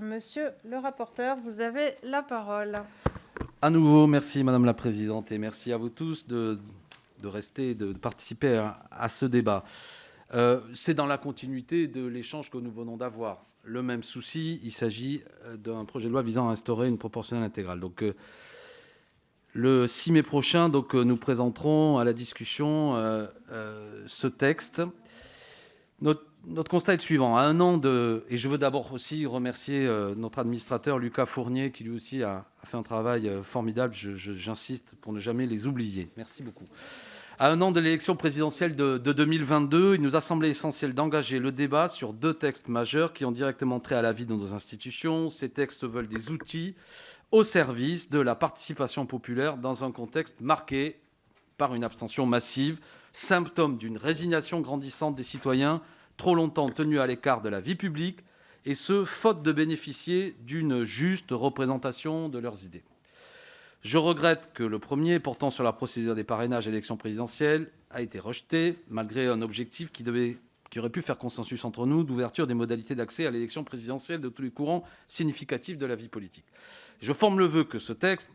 Monsieur le rapporteur, vous avez la parole. À nouveau, merci Madame la Présidente et merci à vous tous de rester, de participer à ce débat. C'est dans la continuité de l'échange que nous venons d'avoir. Le même souci, il s'agit d'un projet de loi visant à instaurer une proportionnelle intégrale. Le 6 mai prochain, nous présenterons à la discussion ce texte. Notre constat est le suivant. À un an et je veux d'abord aussi remercier notre administrateur Lucas Fournier, qui lui aussi a fait un travail formidable. J'insiste pour ne jamais les oublier. Merci beaucoup. À un an de l'élection présidentielle de 2022, il nous a semblé essentiel d'engager le débat sur deux textes majeurs qui ont directement trait à la vie de nos institutions. Ces textes se veulent des outils au service de la participation populaire dans un contexte marqué par une abstention massive, symptôme d'une résignation grandissante des citoyens, trop longtemps tenus à l'écart de la vie publique, et ce, faute de bénéficier d'une juste représentation de leurs idées. Je regrette que le premier, portant sur la procédure des parrainages à l'élection présidentielle, a été rejeté, malgré un objectif qui aurait pu faire consensus entre nous, d'ouverture des modalités d'accès à l'élection présidentielle de tous les courants significatifs de la vie politique. Je forme le vœu que ce texte,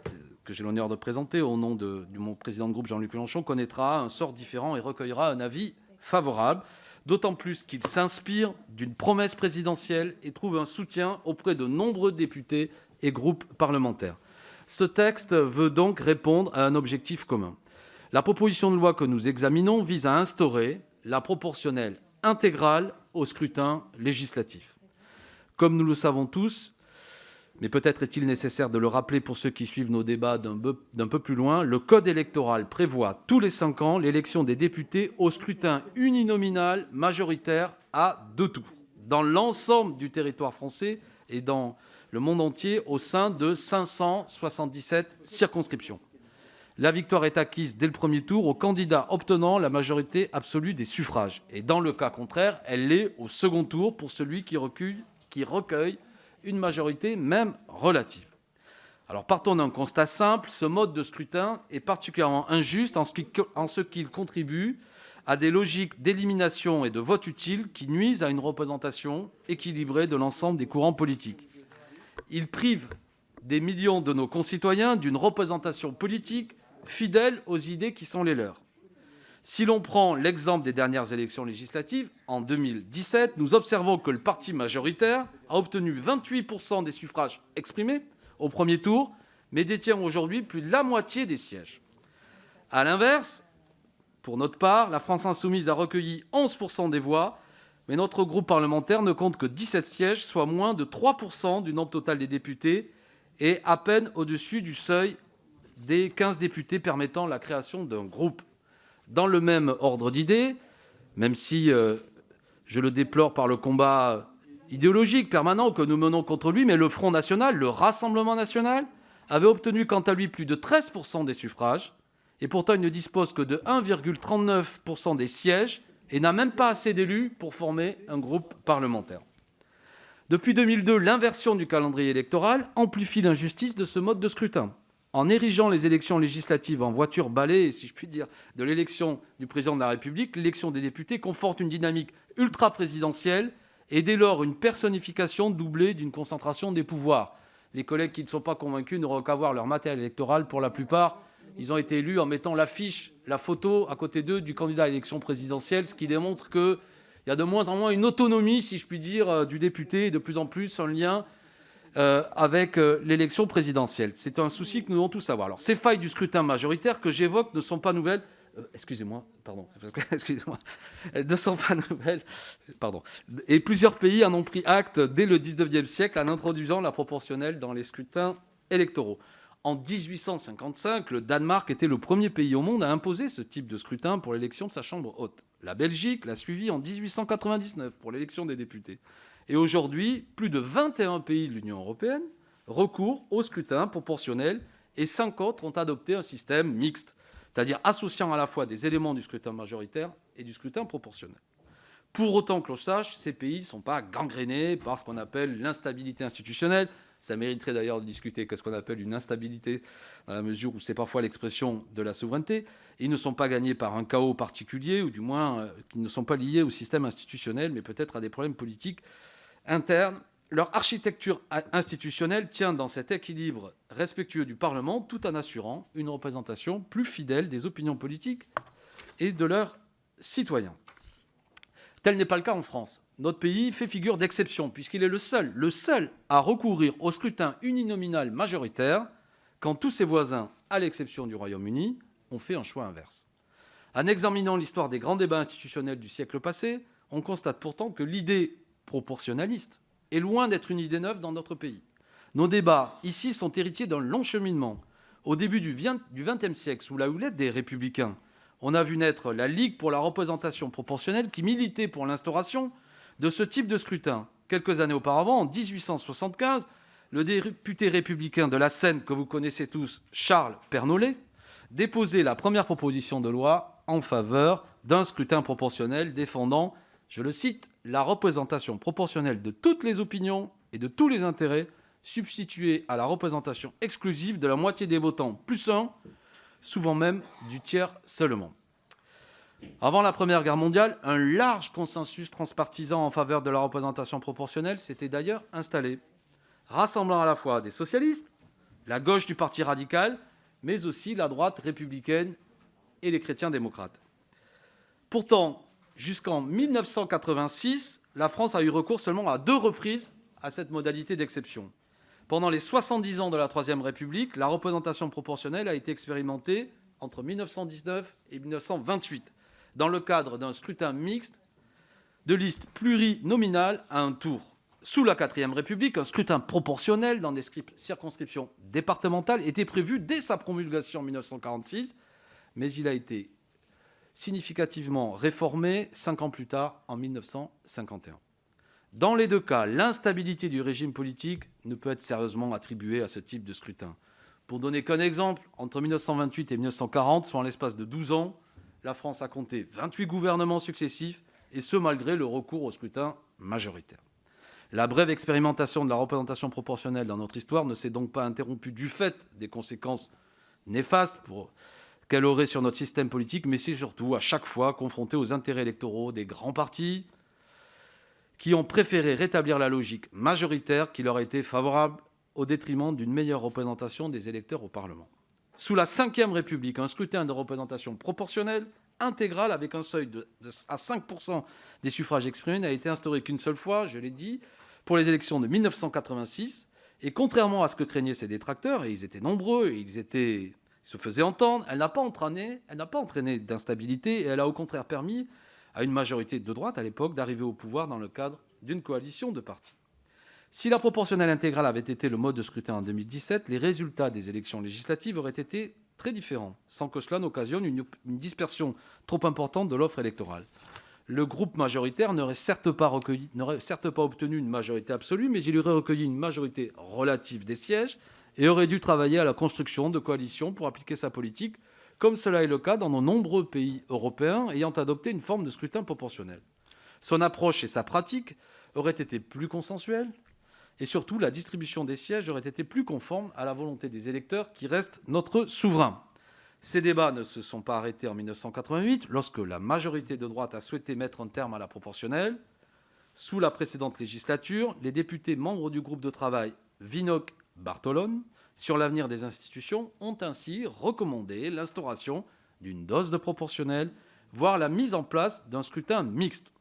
que j'ai l'honneur de présenter au nom de mon président de groupe Jean-Luc Mélenchon, connaîtra un sort différent et recueillera un avis favorable, d'autant plus qu'il s'inspire d'une promesse présidentielle et trouve un soutien auprès de nombreux députés et groupes parlementaires. Ce texte veut donc répondre à un objectif commun. La proposition de loi que nous examinons vise à instaurer la proportionnelle intégrale au scrutin législatif. Comme nous le savons tous, mais peut-être est-il nécessaire de le rappeler pour ceux qui suivent nos débats d'un peu plus loin, le code électoral prévoit tous les 5 ans l'élection des députés au scrutin uninominal majoritaire à 2 tours, dans l'ensemble du territoire français et dans le monde entier au sein de 577 circonscriptions. La victoire est acquise dès le premier tour au candidat obtenant la majorité absolue des suffrages. Et dans le cas contraire, elle l'est au second tour pour celui qui recueille une majorité, même relative. Alors partons d'un constat simple, ce mode de scrutin est particulièrement injuste en ce qu'il contribue à des logiques d'élimination et de vote utile qui nuisent à une représentation équilibrée de l'ensemble des courants politiques. Il prive des millions de nos concitoyens d'une représentation politique fidèle aux idées qui sont les leurs. Si l'on prend l'exemple des dernières élections législatives, en 2017, nous observons que le parti majoritaire a obtenu 28% des suffrages exprimés au premier tour, mais détient aujourd'hui plus de la moitié des sièges. À l'inverse, pour notre part, la France insoumise a recueilli 11% des voix, mais notre groupe parlementaire ne compte que 17 sièges, soit moins de 3% du nombre total des députés, et à peine au-dessus du seuil des 15 députés permettant la création d'un groupe. Dans le même ordre d'idées, même si je le déplore par le combat idéologique permanent que nous menons contre lui, mais le Front national, le Rassemblement national, avait obtenu quant à lui plus de 13% des suffrages, et pourtant il ne dispose que de 1,39% des sièges et n'a même pas assez d'élus pour former un groupe parlementaire. Depuis 2002, l'inversion du calendrier électoral amplifie l'injustice de ce mode de scrutin. En érigeant les élections législatives en voiture balai, si je puis dire, de l'élection du président de la République, l'élection des députés conforte une dynamique ultra-présidentielle et dès lors une personnification doublée d'une concentration des pouvoirs. Les collègues qui ne sont pas convaincus n'auront qu'à voir leur matériel électoral. Pour la plupart, ils ont été élus en mettant l'affiche, la photo à côté d'eux du candidat à l'élection présidentielle, ce qui démontre qu'il y a de moins en moins une autonomie, si je puis dire, du député et de plus en plus un lien avec l'élection présidentielle. C'est un souci que nous devons tous avoir. Alors, ces failles du scrutin majoritaire que j'évoque ne sont pas nouvelles. Excusez-moi, ne sont pas nouvelles. Pardon. Et plusieurs pays en ont pris acte dès le 19e siècle en introduisant la proportionnelle dans les scrutins électoraux. En 1855, le Danemark était le premier pays au monde à imposer ce type de scrutin pour l'élection de sa chambre haute. La Belgique l'a suivi en 1899 pour l'élection des députés. Et aujourd'hui, plus de 21 pays de l'Union européenne recourent au scrutin proportionnel et 5 autres ont adopté un système mixte, c'est-à-dire associant à la fois des éléments du scrutin majoritaire et du scrutin proportionnel. Pour autant que l'on sache, ces pays ne sont pas gangrénés par ce qu'on appelle l'instabilité institutionnelle. Ça mériterait d'ailleurs de discuter qu'est-ce qu'on appelle une instabilité, dans la mesure où c'est parfois l'expression de la souveraineté. Ils ne sont pas gagnés par un chaos particulier, ou du moins qui ne sont pas liés au système institutionnel, mais peut-être à des problèmes politiques internes Leur architecture institutionnelle tient dans cet équilibre respectueux du Parlement, tout en assurant une représentation plus fidèle des opinions politiques et de leurs citoyens. Tel n'est pas le cas en France. Notre pays fait figure d'exception, puisqu'il est le seul à recourir au scrutin uninominal majoritaire, quand tous ses voisins, à l'exception du Royaume-Uni, ont fait un choix inverse. En examinant l'histoire des grands débats institutionnels du siècle passé, on constate pourtant que l'idée proportionnaliste est loin d'être une idée neuve dans notre pays. Nos débats, ici, sont héritiers d'un long cheminement. Au début du XXe siècle, sous la houlette des Républicains, on a vu naître la Ligue pour la représentation proportionnelle qui militait pour l'instauration de ce type de scrutin. Quelques années auparavant, en 1875, le député républicain de la Seine, que vous connaissez tous, Charles Pernollet, déposait la première proposition de loi en faveur d'un scrutin proportionnel défendant, je le cite, « la représentation proportionnelle de toutes les opinions et de tous les intérêts, substituée à la représentation exclusive de la moitié des votants plus un, souvent même du tiers seulement ». Avant la Première Guerre mondiale, un large consensus transpartisan en faveur de la représentation proportionnelle s'était d'ailleurs installé, rassemblant à la fois des socialistes, la gauche du Parti radical, mais aussi la droite républicaine et les chrétiens démocrates. Pourtant, jusqu'en 1986, la France a eu recours seulement à 2 reprises à cette modalité d'exception. Pendant les 70 ans de la Troisième République, la représentation proportionnelle a été expérimentée entre 1919 et 1928, dans le cadre d'un scrutin mixte de liste plurinominale à un tour. Sous la Quatrième République, un scrutin proportionnel dans des circonscriptions départementales était prévu dès sa promulgation en 1946, mais il a été significativement réformé 5 ans plus tard, en 1951. Dans les 2 cas, l'instabilité du régime politique ne peut être sérieusement attribuée à ce type de scrutin. Pour donner qu'un exemple, entre 1928 et 1940, soit en l'espace de 12 ans, la France a compté 28 gouvernements successifs, et ce malgré le recours au scrutin majoritaire. La brève expérimentation de la représentation proportionnelle dans notre histoire ne s'est donc pas interrompue du fait des conséquences néfastes qu'elle aurait sur notre système politique, mais c'est surtout à chaque fois confrontée aux intérêts électoraux des grands partis qui ont préféré rétablir la logique majoritaire qui leur a été favorable au détriment d'une meilleure représentation des électeurs au Parlement. Sous la Ve République, un scrutin de représentation proportionnelle intégrale avec un seuil à 5% des suffrages exprimés n'a été instauré qu'une seule fois, je l'ai dit, pour les élections de 1986. Et contrairement à ce que craignaient ses détracteurs, et ils étaient nombreux, et ils se faisaient entendre, elle n'a pas entraîné d'instabilité, et elle a au contraire permis à une majorité de droite à l'époque d'arriver au pouvoir dans le cadre d'une coalition de partis. Si la proportionnelle intégrale avait été le mode de scrutin en 2017, les résultats des élections législatives auraient été très différents, sans que cela n'occasionne une dispersion trop importante de l'offre électorale. Le groupe majoritaire n'aurait certes pas obtenu une majorité absolue, mais il aurait recueilli une majorité relative des sièges et aurait dû travailler à la construction de coalitions pour appliquer sa politique, comme cela est le cas dans de nombreux pays européens ayant adopté une forme de scrutin proportionnel. Son approche et sa pratique auraient été plus consensuelles, et surtout, la distribution des sièges aurait été plus conforme à la volonté des électeurs qui restent notre souverain. Ces débats ne se sont pas arrêtés en 1988, lorsque la majorité de droite a souhaité mettre un terme à la proportionnelle. Sous la précédente législature, les députés membres du groupe de travail Vinocq-Bartolone sur l'avenir des institutions ont ainsi recommandé l'instauration d'une dose de proportionnelle, voire la mise en place d'un scrutin mixte.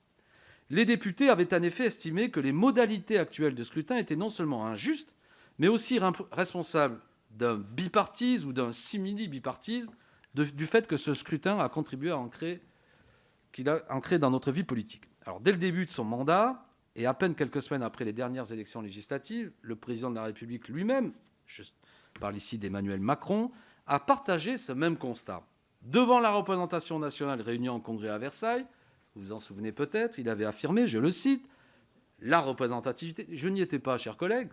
Les députés avaient en effet estimé que les modalités actuelles de scrutin étaient non seulement injustes, mais aussi responsables d'un bipartisme ou d'un simili-bipartisme, du fait que ce scrutin a contribué à ancrer dans notre vie politique. Alors, dès le début de son mandat, et à peine quelques semaines après les dernières élections législatives, le président de la République lui-même, je parle ici d'Emmanuel Macron, a partagé ce même constat. Devant la représentation nationale réunie en congrès à Versailles, vous vous en souvenez peut-être, il avait affirmé, je le cite, « la représentativité ». Je n'y étais pas, chers collègues,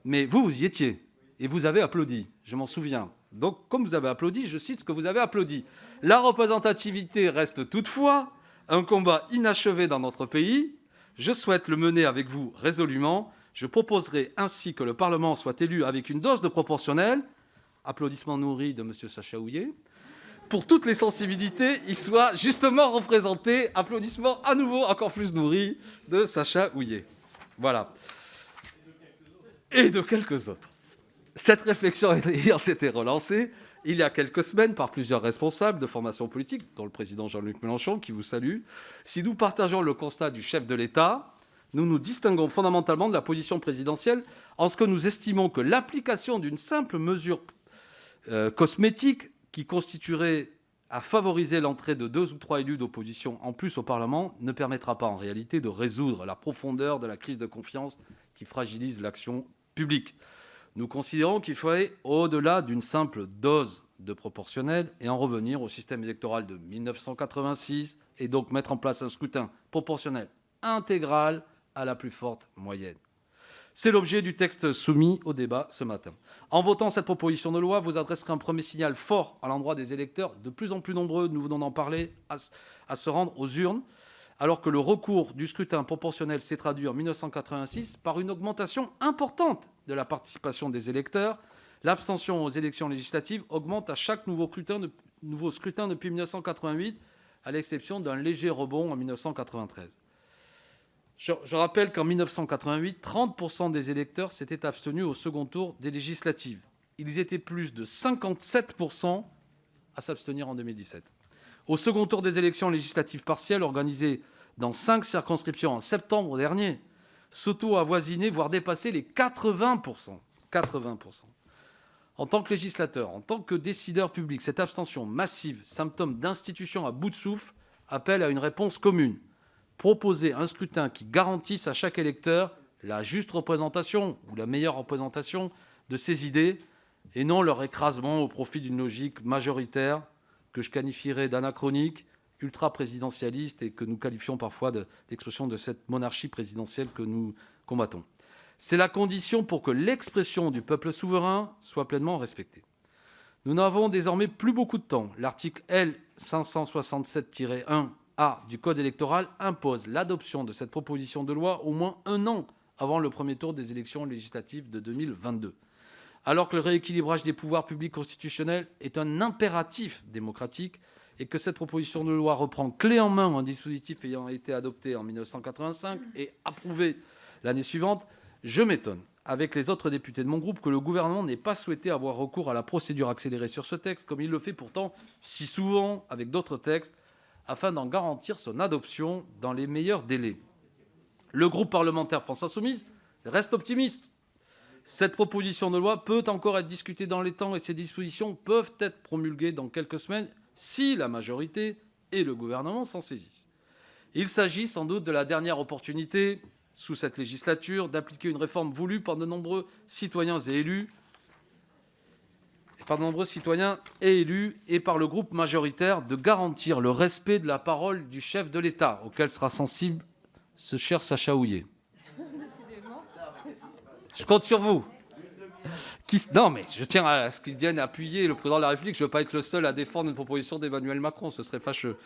mais vous y étiez, et vous avez applaudi, je m'en souviens. Donc, comme vous avez applaudi, je cite ce que vous avez applaudi. « La représentativité reste toutefois un combat inachevé dans notre pays. Je souhaite le mener avec vous résolument. Je proposerai ainsi que le Parlement soit élu avec une dose de proportionnelle. » Applaudissements nourris de M. Sacha Houillet. Pour toutes les sensibilités, il soit justement représenté. Applaudissements à nouveau encore plus nourris de Sacha Houillet. Voilà. et de quelques autres. Cette réflexion ayant été relancée il y a quelques semaines par plusieurs responsables de formations politiques, dont le président Jean-Luc Mélenchon, qui vous salue, si nous partageons le constat du chef de l'État, nous nous distinguons fondamentalement de la position présidentielle en ce que nous estimons que l'application d'une simple mesure cosmétique qui constituerait à favoriser l'entrée de 2 ou 3 élus d'opposition en plus au Parlement ne permettra pas en réalité de résoudre la profondeur de la crise de confiance qui fragilise l'action publique. Nous considérons qu'il faut aller au-delà d'une simple dose de proportionnel et en revenir au système électoral de 1986 et donc mettre en place un scrutin proportionnel intégral à la plus forte moyenne. C'est l'objet du texte soumis au débat ce matin. En votant cette proposition de loi, vous adresserez un premier signal fort à l'endroit des électeurs, de plus en plus nombreux, nous venons d'en parler, à se rendre aux urnes, alors que le recours du scrutin proportionnel s'est traduit en 1986 par une augmentation importante de la participation des électeurs. L'abstention aux élections législatives augmente à chaque nouveau scrutin depuis 1988, à l'exception d'un léger rebond en 1993. Je rappelle qu'en 1988, 30% des électeurs s'étaient abstenus au second tour des législatives. Ils étaient plus de 57% à s'abstenir en 2017. Au second tour des élections législatives partielles organisées dans 5 circonscriptions en septembre dernier, ce taux a avoisiné, voire dépassé les 80%. 80%. En tant que législateur, en tant que décideur public, cette abstention massive, symptôme d'institutions à bout de souffle, appelle à une réponse commune. Proposer un scrutin qui garantisse à chaque électeur la juste représentation ou la meilleure représentation de ses idées et non leur écrasement au profit d'une logique majoritaire que je qualifierais d'anachronique, ultra-présidentialiste et que nous qualifions parfois d'expression de cette monarchie présidentielle que nous combattons. C'est la condition pour que l'expression du peuple souverain soit pleinement respectée. Nous n'avons désormais plus beaucoup de temps. L'article L. 567-1 A du Code électoral impose l'adoption de cette proposition de loi au moins 1 an avant le premier tour des élections législatives de 2022. Alors que le rééquilibrage des pouvoirs publics constitutionnels est un impératif démocratique et que cette proposition de loi reprend clé en main un dispositif ayant été adopté en 1985 et approuvé l'année suivante, je m'étonne, avec les autres députés de mon groupe, que le gouvernement n'ait pas souhaité avoir recours à la procédure accélérée sur ce texte, comme il le fait pourtant si souvent avec d'autres textes, afin d'en garantir son adoption dans les meilleurs délais. Le groupe parlementaire France Insoumise reste optimiste. Cette proposition de loi peut encore être discutée dans les temps et ces dispositions peuvent être promulguées dans quelques semaines si la majorité et le gouvernement s'en saisissent. Il s'agit sans doute de la dernière opportunité, sous cette législature, d'appliquer une réforme voulue par de nombreux citoyens et élus, et par le groupe majoritaire de garantir le respect de la parole du chef de l'État, auquel sera sensible ce cher Sacha Houlié. Je compte sur vous. Non, mais je tiens à ce qu'il vienne appuyer le président de la République. Je ne veux pas être le seul à défendre une proposition d'Emmanuel Macron, ce serait fâcheux.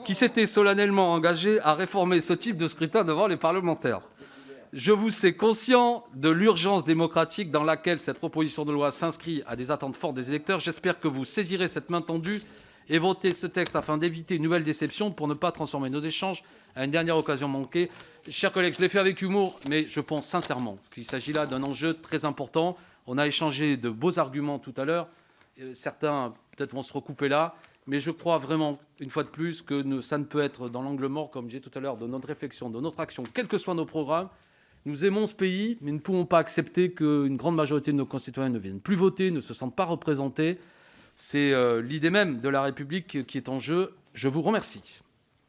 Qui s'était solennellement engagé à réformer ce type de scrutin devant les parlementaires. Je vous sais conscient de l'urgence démocratique dans laquelle cette proposition de loi s'inscrit à des attentes fortes des électeurs. J'espère que vous saisirez cette main tendue et votez ce texte afin d'éviter une nouvelle déception pour ne pas transformer nos échanges à une dernière occasion manquée. Chers collègues, je l'ai fait avec humour, mais je pense sincèrement qu'il s'agit là d'un enjeu très important. On a échangé de beaux arguments tout à l'heure. Certains peut-être vont se recouper là, mais je crois vraiment, une fois de plus, que ça ne peut être dans l'angle mort, comme j'ai tout à l'heure, de notre réflexion, de notre action, quels que soient nos programmes. Nous aimons ce pays, mais nous ne pouvons pas accepter qu'une grande majorité de nos concitoyens ne viennent plus voter, ne se sentent pas représentés. C'est l'idée même de la République qui est en jeu. Je vous remercie.